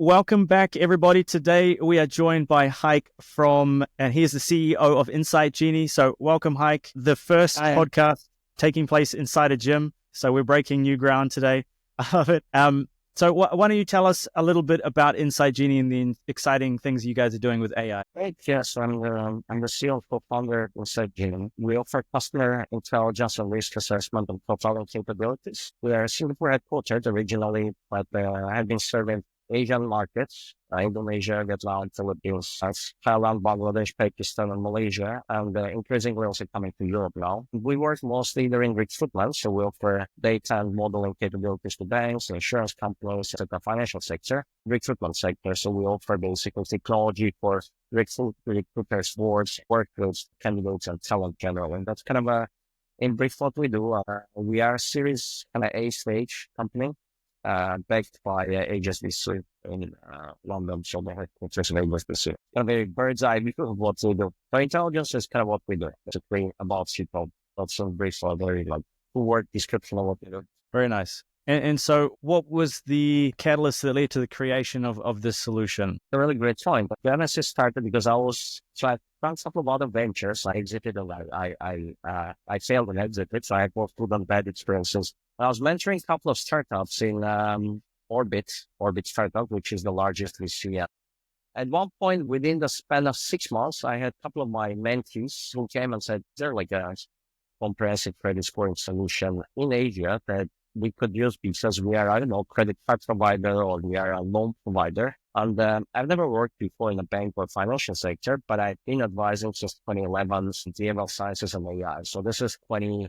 Welcome back, everybody. Today we are joined by Hayk and he's the CEO of InsightGenie. So welcome, Hayk. The first podcast taking place inside a gym. So we're breaking new ground today. I love it. So why don't you tell us a little bit about InsightGenie and the exciting things you guys are doing with AI? Right. Yes, I'm the CEO and co-founder of InsightGenie. We offer customer intelligence and risk assessment and profiling capabilities. We are Singapore headquartered originally, but have been serving Asian markets, Indonesia, Vietnam, Philippines, Thailand, Bangladesh, Pakistan, and Malaysia, and increasingly also coming to Europe now. We work mostly during recruitment, so we offer data and modeling capabilities to banks, insurance companies, the financial sector, recruitment sector. So we offer basically technology for recruiters, boards, workers, candidates, and talent general. And that's kind of in brief what we do. We are a series kind of A stage company. Backed by HSBC in London, so the headquarters of HSBC. Kind of a bird's eye view of what we do. So intelligence is kind of what we do. It's a thing about people. That's some brief, very like two-word description of what we do. Very nice. And so what was the catalyst that led to the creation of this solution? A really great point. Genesis started because I've done a couple of other ventures. I exited a lot. I failed and exited, so I had both good and bad experiences. I was mentoring a couple of startups in Orbit startup, which is the largest VC. At one point, within the span of 6 months, I had a couple of my mentees who came and said, "Is there like a comprehensive credit scoring solution in Asia that we could use because we are, I don't know, credit card provider or we are a loan provider." And I've never worked before in a bank or financial sector, but I've been advising since 2011 in behavioral sciences and AI. So this is 2020.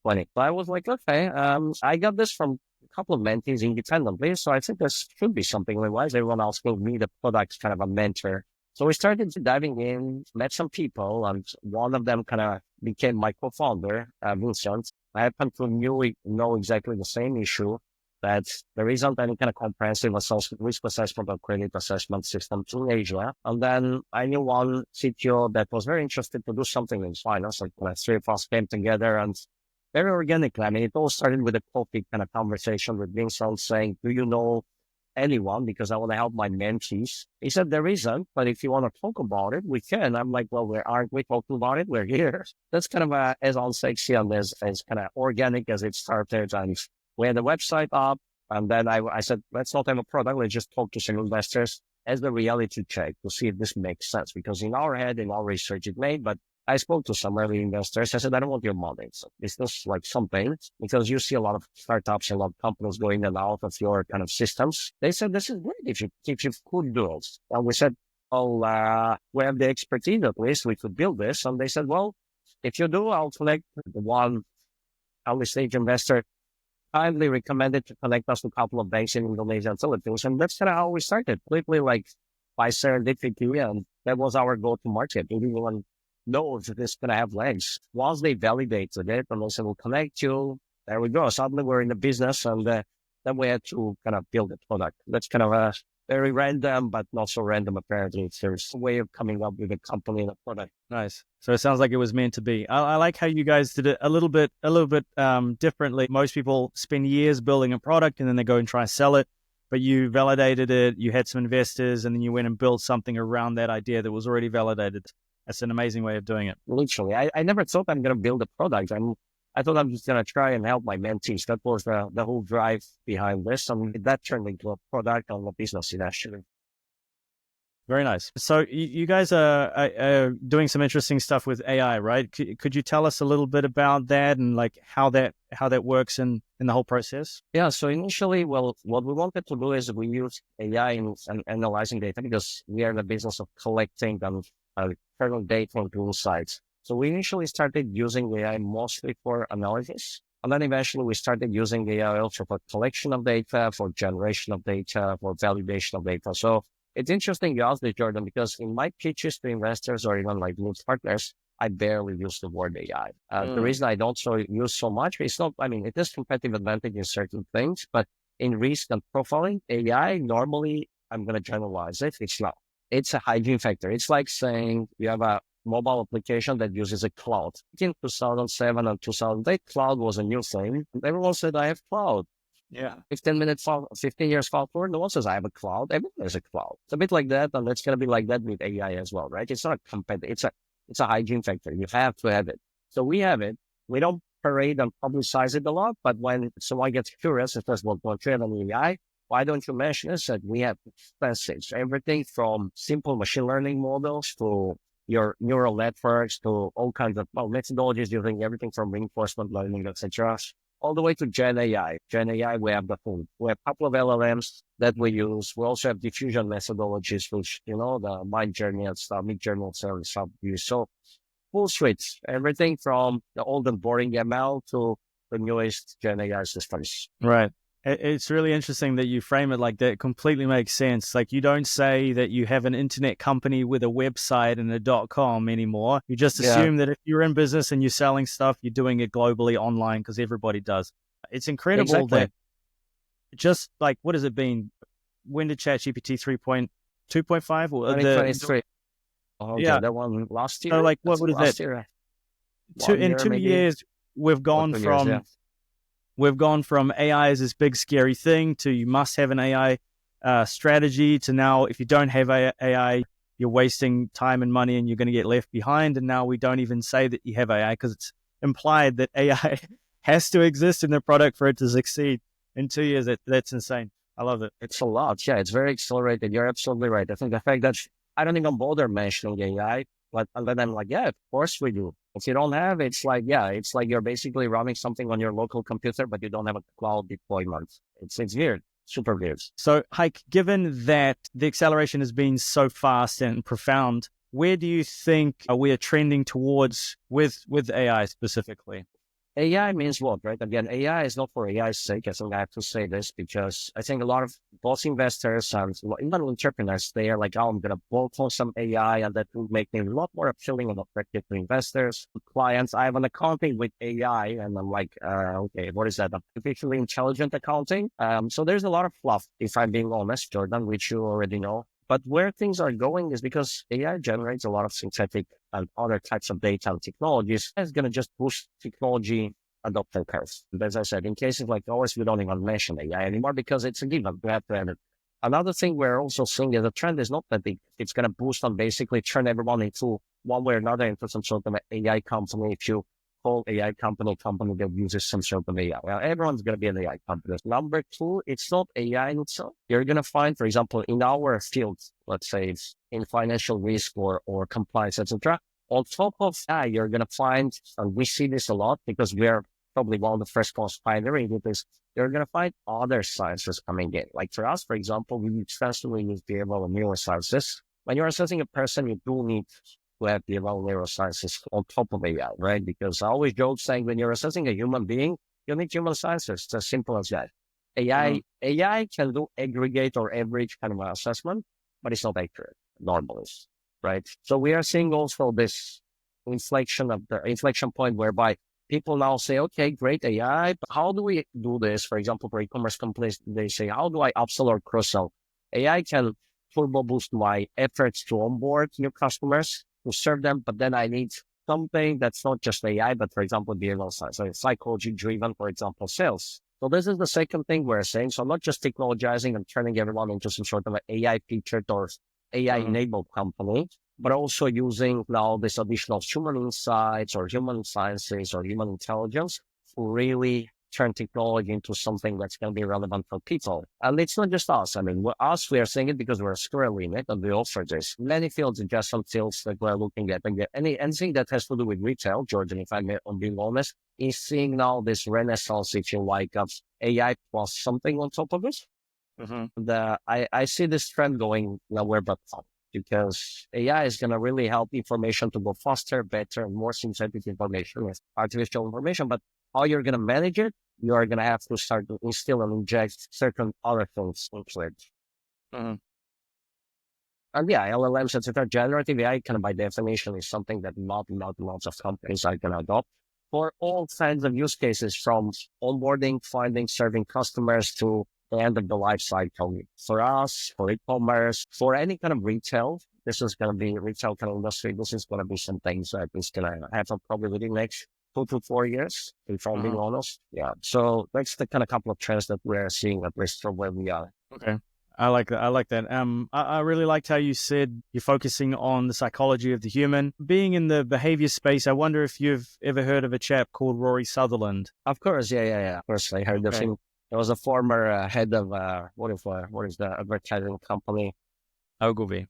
So I was like, okay, I got this from a couple of mentees independently. So I think this should be something. Why is everyone else will need a product, kind of a mentor? So we started diving in, met some people, and one of them kind of became my co-founder, Vincent. I happen to know exactly the same issue, that there isn't any kind of comprehensive risk assessment or credit assessment system in Asia. And then I knew one CTO that was very interested to do something in finance. Like when three of us came together and very organically. I mean, it all started with a coffee kind of conversation with Vincent saying, "Do you know anyone? Because I want to help my mentees." He said, "There isn't, but if you want to talk about it, we can." I'm like, "Well, aren't we talking about it? We're here." That's kind of as unsexy and as kind of organic as it started. And we had the website up. And then I said, "Let's not have a product. Let's just talk to some investors as the reality check to see if this makes sense." Because in our head, in our research, it made, but I spoke to some early investors. I said, "I don't want your money. So is this like something?" Because you see a lot of startups and a lot of companies going in and out of your kind of systems. They said, "This is great if you could do it." And we said, "Well, we have the expertise at least. We could build this." And they said, "Well, if you do, I'll connect the one early stage investor. Kindly recommended to connect us to a couple of banks in Indonesia and Philippines." And that's kind of how we started, completely like by serendipity. And that was our go-to-market. We didn't even know if this going to have legs. Once they validated it and they said, "We'll connect you," there we go. Suddenly we're in the business, and then we had to kind of build a product. That's kind of a very random, but not so random apparently. There's a way of coming up with a company and a product. Nice. So it sounds like it was meant to be. I like how you guys did it a little bit differently. Most people spend years building a product and then they go and try and sell it. But you validated it, you had some investors, and then you went and built something around that idea that was already validated. That's an amazing way of doing it. Literally. I never thought I'm going to build a product. I thought I'm just going to try and help my mentees. That was the whole drive behind this. And that turned into a product and a business eventually. Very nice. So you guys are doing some interesting stuff with AI, right? Could you tell us a little bit about that and like how that works in the whole process? Yeah. So initially, well, what we wanted to do is we use AI in analyzing data because we are in the business of collecting and turning data into insights. So we initially started using AI mostly for analysis. And then eventually we started using AI also for collection of data, for generation of data, for validation of data. So it's interesting you asked this, Jordan, because in my pitches to investors or even like new partners, I barely use the word AI. The reason I don't use so much, it's not, I mean, it is competitive advantage in certain things, but in risk and profiling, AI, normally, I'm going to generalize it. It's not. It's a hygiene factor. It's like saying you have a mobile application that uses a cloud. In 2007 and 2008, cloud was a new thing. Everyone said, "I have cloud." Yeah. 15 years forward, no one says I have a cloud. Everyone has a cloud. It's a bit like that, and it's going to be like that with AI as well, right? It's not a it's a hygiene factor. You have to have it. So we have it. We don't parade and publicize it a lot, but when someone gets curious and says, well, don't you have an AI? Why don't you mention this? That we have expenses, everything from simple machine learning models to your neural networks to all kinds of methodologies using everything from reinforcement learning, etc., all the way to Gen AI. Gen AI, we have the full. We have a couple of LLMs that we use. We also have diffusion methodologies, which, the Mind Journey and stuff, Mid Journey and stuff use. So full suite, everything from the old and boring ML to the newest Gen AI systems. Right. It's really interesting that you frame it like that. It completely makes sense. Like, you don't say that you have an internet company with a website and a .com anymore. You just assume that if you're in business and you're selling stuff, you're doing it globally online because everybody does. It's incredible that just like, what has it been? When did ChatGPT 3.2.5 or 2023? Yeah, that one last year. So like, what is that? Year. In 2 years, we've gone from We've gone from AI as this big scary thing to you must have an AI strategy to now if you don't have AI, you're wasting time and money and you're going to get left behind. And now we don't even say that you have AI because it's implied that AI has to exist in the product for it to succeed. In 2 years, that's insane. I love it. It's a lot. Yeah, it's very accelerated. You're absolutely right. I think the fact that I don't even bother mentioning AI, but then I'm like, yeah, of course we do. If you don't have it, it's like you're basically running something on your local computer, but you don't have a cloud deployment. It's weird, super weird. So, Hayk, given that the acceleration has been so fast and profound, where do you think we are trending towards with AI specifically? AI means what, right? Again, AI is not for AI's sake. I think I have to say this because I think a lot of both investors and even entrepreneurs, they are like, oh, I'm going to bolt on some AI and that will make me a lot more appealing and attractive to investors, to clients. I have an accounting with AI and I'm like, okay, what is that? Artificially intelligent accounting. So there's a lot of fluff, if I'm being honest, Jordan, which you already know. But where things are going is because AI generates a lot of synthetic and other types of data and technologies. It's going to just boost technology adoption curves. As I said, in cases like ours, we don't even mention AI anymore because it's a given. We have to have it. Another thing we're also seeing is the trend is not that it's going to boost and basically turn everyone into one way or another into some sort of AI company. If you call AI company that uses some sort of AI. Well, everyone's going to be an AI company. Number two, it's not AI in itself. You're going to find, for example, in our field, let's say it's in financial risk or compliance, etc. On top of that, you're going to find, and we see this a lot because we're probably one of the first ones pioneering it, is you're going to find other sciences coming in. Like for us, for example, we extensively use behavioral and neurosciences. When you're assessing a person, you do need to have behavioral neurosciences on top of AI, right? Because I always joke saying when you're assessing a human being, you need human sciences. It's as simple as that. AI can do aggregate or average kind of an assessment, but it's not accurate normally, right? So we are seeing also this inflection point whereby people now say, okay, great AI, but how do we do this? For example, for e-commerce companies, they say, how do I upsell or cross-sell? AI can turbo boost my efforts to onboard new customers, to serve them, but then I need something that's not just AI, but for example, behavioral science, so psychology driven, for example, sales. So this is the second thing we're saying. So not just technologizing and turning everyone into some sort of an AI featured or AI enabled company, but also using now this additional human insights or human sciences or human intelligence to really turn technology into something that's going to be relevant for people. And it's not just us. I mean, we are saying it because we're squarely in it and we offer this. Many fields, adjacent fields that we're looking at. And anything that has to do with retail, Jordan, if I'm being honest, is seeing now this renaissance, if you like, of AI plus something on top of it. I see this trend going nowhere but up because AI is going to really help information to go faster, better, and more synthetic information with artificial information. But how you're going to manage it, you are going to have to start to instill and inject certain other things into it. And yeah, LLMs, etc. Generative AI can, by definition, is something that lots of companies are going to adopt for all kinds of use cases, from onboarding, finding, serving customers to the end of the life cycle. For us, for e-commerce, for any kind of retail, this is going to be retail kind of industry. This is going to be some things that is going to happen probably within next 2 to 4 years, if I'm being honest. Yeah. So that's the kind of couple of trends that we're seeing, at least from where we are. Okay. I like that. I like that. I really liked how you said you're focusing on the psychology of the human. Being in the behavior space, I wonder if you've ever heard of a chap called Rory Sutherland. Of course. Yeah. Of course. I heard of him. There was a former head of, what is the advertising company? Ogilvy.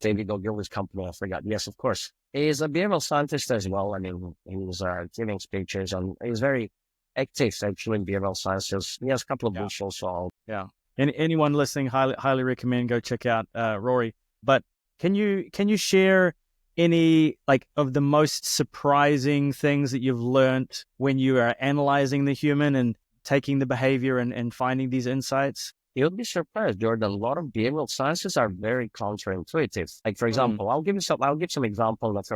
David Ogilvy's company. I forgot. Yes, of course. He's a behavioral scientist as well. I mean, he's giving speeches and he's very active actually in behavioral sciences. He has a couple of books also. Yeah. And anyone listening, highly recommend go check out Rory. But can you share any of the most surprising things that you've learned when you are analyzing the human and taking the behavior and finding these insights? You'll be surprised, Jordan. A lot of behavioral sciences are very counterintuitive. Like, for example, I'll give some example that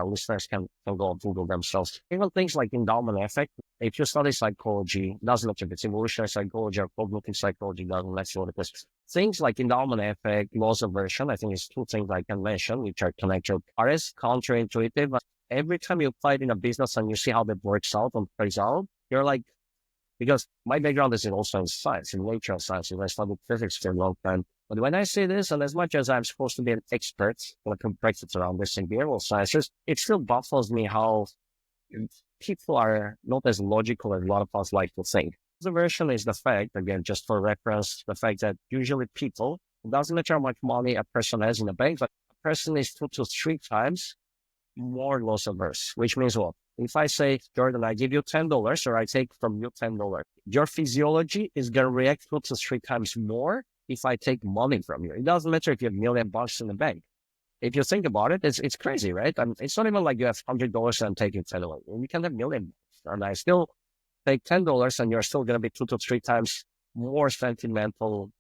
listeners can go and Google themselves. Even things like endowment effect. If you study psychology, doesn't matter if it's evolutionary psychology or cognitive psychology, doesn't matter what it is. Things like endowment effect, laws of aversion, I think it's two things I can mention, which are connected, are as counterintuitive. Every time you apply it in a business and you see how that works out and plays out, you're like, because my background is also in science, in natural sciences. I studied physics for a long time. But when I say this, and as much as I'm supposed to be an expert when it comes around this in behavioral sciences, it still baffles me how people are not as logical as a lot of us like to think. The version is the fact, again, just for reference, the fact that usually people, it doesn't matter how much money a person has in the bank, but a person is 2 to 3 times more loss averse, which means what? If I say, Jordan, I give you $10 or I take from you $10, your physiology is going to react 2 to 3 times more if I take money from you. It doesn't matter if you have $1 million in the bank. If you think about it, it's crazy, right? And it's not even like you have $100 and I'm taking $10. You can have $1 million and I still take $10 and you're still going to be 2 to 3 times more sentimental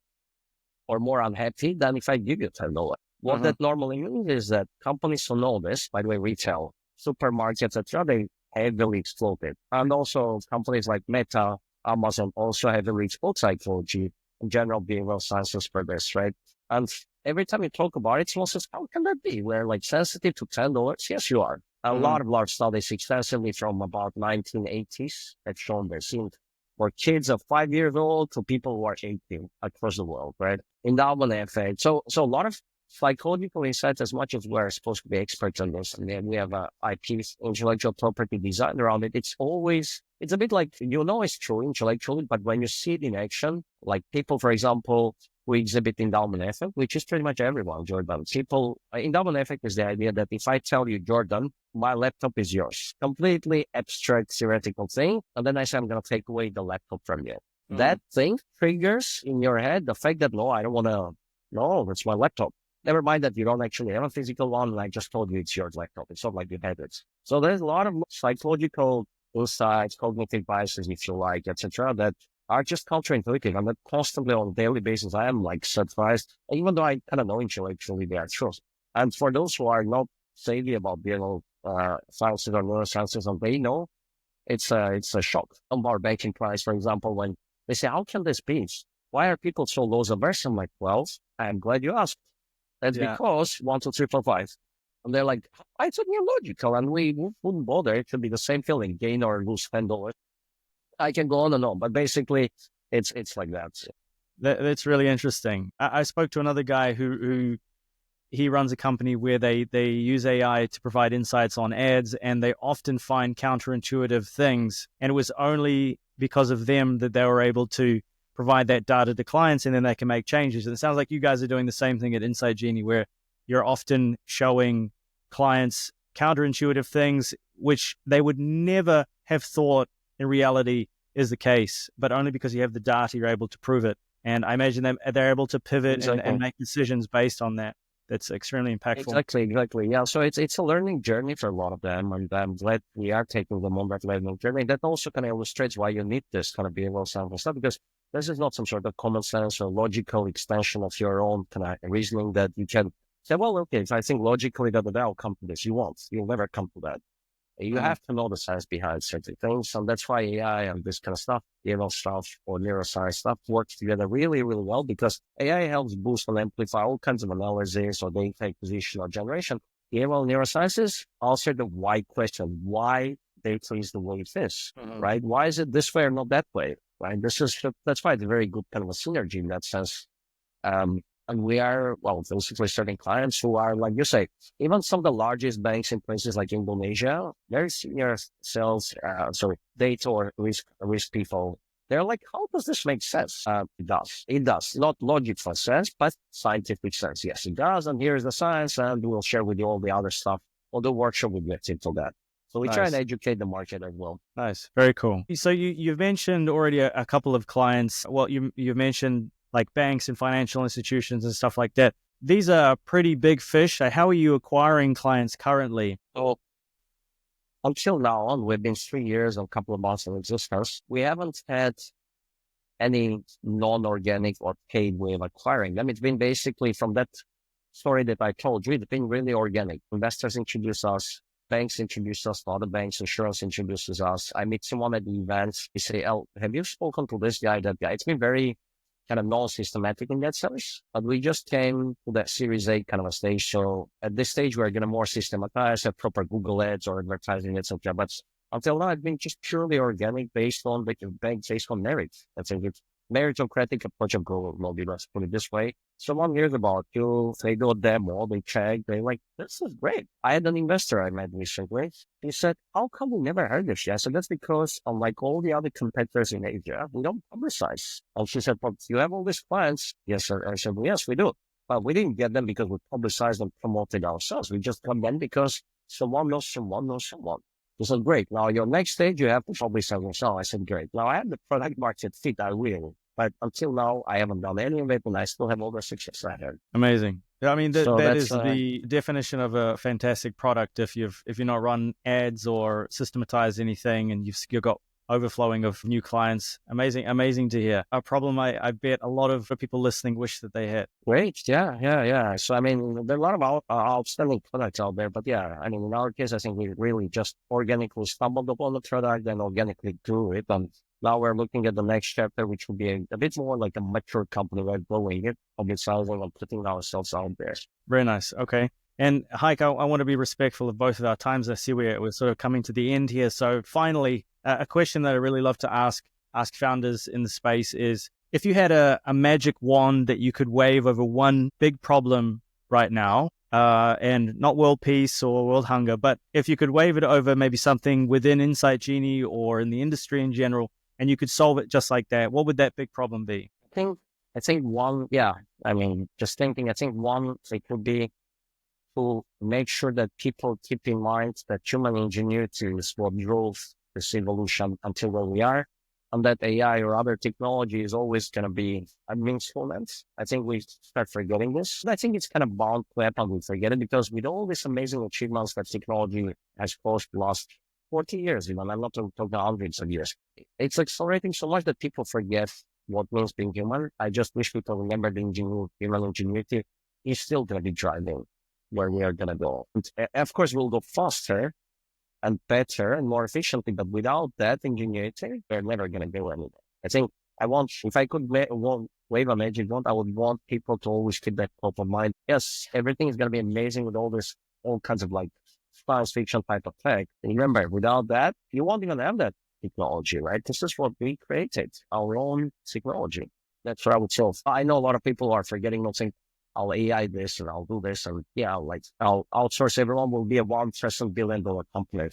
or more unhappy than if I give you $10. What that normally means is that companies who know this, by the way, retail, supermarkets, etc., they heavily exploded. And also companies like Meta, Amazon also heavily explode psychology and general behavioral sciences for this, right? And every time you talk about it, someone says, how can that be? We're sensitive to $10? Yes, you are. A lot of large studies extensively from about 1980s have shown this. For kids of 5 years old to people who are 18 across the world, right? Endowment effect. So a lot of psychological insights, as much as we're supposed to be experts on this, and then we have a IP, intellectual property design around it. It's a bit like, it's true intellectually, but when you see it in action, like people, for example, who exhibit endowment effect, which is pretty much everyone, Jordan. Endowment effect is the idea that if I tell you, Jordan, my laptop is yours, completely abstract, theoretical thing, and then I say, I'm going to take away the laptop from you. That thing triggers in your head the fact that, no, it's my laptop. Never mind that you don't actually have a physical one, and I just told you it's your laptop. It's not like you had it. So there's a lot of psychological insights, cognitive biases, if you like, etc., that are just counterintuitive. And that constantly on a daily basis, I am surprised, even though I kind of know intellectually they are true. And for those who are not savvy about behavioral sciences or neurosciences, and they know, it's a shock. On our banking price, for example, when they say, how can this be? Why are people so loss averse? I'm like, well, I'm glad you asked. That's because 1, 2, 3, 4, 5. And they're like, it's logical. And we wouldn't bother. It could be the same feeling, gain or lose $10. I can go on and on, but basically it's like that. That's really interesting. I spoke to another guy who he runs a company where they use AI to provide insights on ads, and they often find counterintuitive things. And it was only because of them that they were able to provide that data to clients, and then they can make changes. And it sounds like you guys are doing the same thing at InsightGenie, where you're often showing clients counterintuitive things, which they would never have thought in reality is the case, but only because you have the data, you're able to prove it. And I imagine they're able to pivot and make decisions based on that. That's extremely impactful. Exactly. Yeah. So it's a learning journey for a lot of them. And I'm glad we are taking them on that learning journey. That also kind of illustrates why you need this kind of behavioral sample stuff, because this is not some sort of common sense or logical extension of your own kind of reasoning that you can say, well, okay, if I think logically that I'll come to this, you won't. You'll never come to that. You have to know the science behind certain things. And that's why AI and this kind of stuff, behavioral stuff or neuroscience stuff works together really, really well, because AI helps boost and amplify all kinds of analysis or data acquisition or generation. Behavioral neurosciences answer the why question. Why data is the way it is, right? Why is it this way or not that way, right? That's why it's a very good kind of a synergy in that sense. And we are, well, basically serving clients who are, like you say, even some of the largest banks in places like Indonesia, very senior sales, data or risk people. They're like, how does this make sense? It does. It does. Not logical sense, but scientific sense. Yes, it does. And here's the science, and we'll share with you all the other stuff. All the workshop will get into that. So we try and educate the market as well. Nice. Very cool. So you've mentioned already a couple of clients. Well, you've mentioned like banks and financial institutions and stuff like that. These are pretty big fish. How are you acquiring clients currently? So until now on, we've been 3 years and a couple of months of existence. We haven't had any non-organic or paid way of acquiring them. It's been basically from that story that I told you, it's been really organic. Investors introduce us, banks introduce us to other banks, insurance introduces us. I meet someone at the events. They say, "Oh, have you spoken to this guy, that guy?" It's been very kind of non-systematic in that sense, but we just came to that Series A kind of a stage. So at this stage, we're going to more systematize, have proper Google ads or advertising, etc. But until now, it's been just purely organic based on based on merit. That's a meritocratic approach of Google. Maybe let's put it this way. Someone hears about you, they do a demo, they check, they're like, "This is great." I had an investor I met recently. He said, "How come we never heard this yet?" So that's because unlike all the other competitors in Asia, we don't publicize. And she said, "But you have all these clients." Yes, sir. I said, "Well, yes, we do. But we didn't get them because we publicized and promoted ourselves. We just got them because someone knows someone knows someone." He said, "Great. Now your next stage, you have to publicize yourself." I said, "Great. Now I have the product market fit. I will. But until now, I haven't done any of it, and I still have all the success I had." Amazing. I mean, that is the definition of a fantastic product. If you've not run ads or systematized anything, and you've got overflowing of new clients, amazing to hear. A problem I bet a lot of people listening wish that they had. Great. Yeah. So I mean, there are a lot of outstanding products out there, but yeah, I mean, in our case, I think we really just organically stumbled upon the product and organically grew it, and now we're looking at the next chapter, which will be a bit more like a mature company. We're growing it, publicizing and putting ourselves out there. Very nice. Okay. And Hayk, I want to be respectful of both of our times. I see we're sort of coming to the end here. So finally, a question that I really love to ask founders in the space is, if you had a magic wand that you could wave over one big problem right now, and not world peace or world hunger, but if you could wave it over maybe something within InsightGenie or in the industry in general, and you could solve it just like that, what would that big problem be? I think one, yeah. I mean, just thinking, I think one, it would be to make sure that people keep in mind that human ingenuity is what drove this evolution until where we are, and that AI or other technology is always going to be an instrument. I think we start forgetting this. I think it's kind of bound to happen. We forget it because with all these amazing achievements that technology has caused the last 40 years, even I'm not talking hundreds of years. It's accelerating so much that people forget what means being human. I just wish people remember the human ingenuity is still going to be driving where we are going to go. And of course, we'll go faster and better and more efficiently, but without that ingenuity, we're never going to go anywhere. I think if I could wave a magic wand, I would want people to always keep that top of mind. Yes, everything is going to be amazing with all kinds of like science fiction type of tech. And remember, without that, you won't even have that technology, right? This is what we created, our own technology. That's what I would say. I know a lot of people are forgetting, not saying, "I'll AI this and I'll do this." And yeah, like I'll outsource everyone, will be a $1 billion company.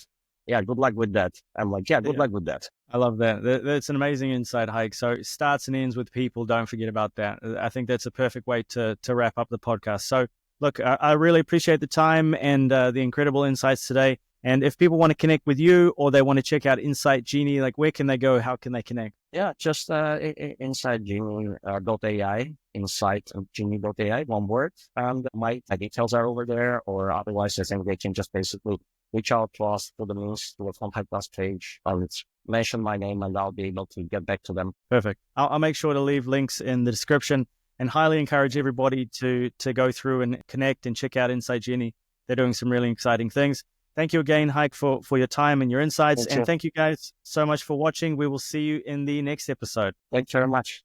Yeah, good luck with that. I'm like, yeah, good luck with that. I love that. That's an amazing insight, Hayk. So it starts and ends with people. Don't forget about that. I think that's a perfect way to wrap up the podcast. So look, I really appreciate the time and the incredible insights today. And if people want to connect with you or they want to check out InsightGenie, like where can they go? How can they connect? Yeah, just InsightGenie.ai, InsightGenie.ai, one word. And my details are over there, or otherwise I think they can just basically reach out to us through the means to a contact us page and mention my name, and I'll be able to get back to them. Perfect. I'll make sure to leave links in the description, and highly encourage everybody to go through and connect and check out InsightGenie. They're doing some really exciting things. Thank you again, Hayk, for your time and your insights. Thank you guys so much for watching. We will see you in the next episode. Thank you very much.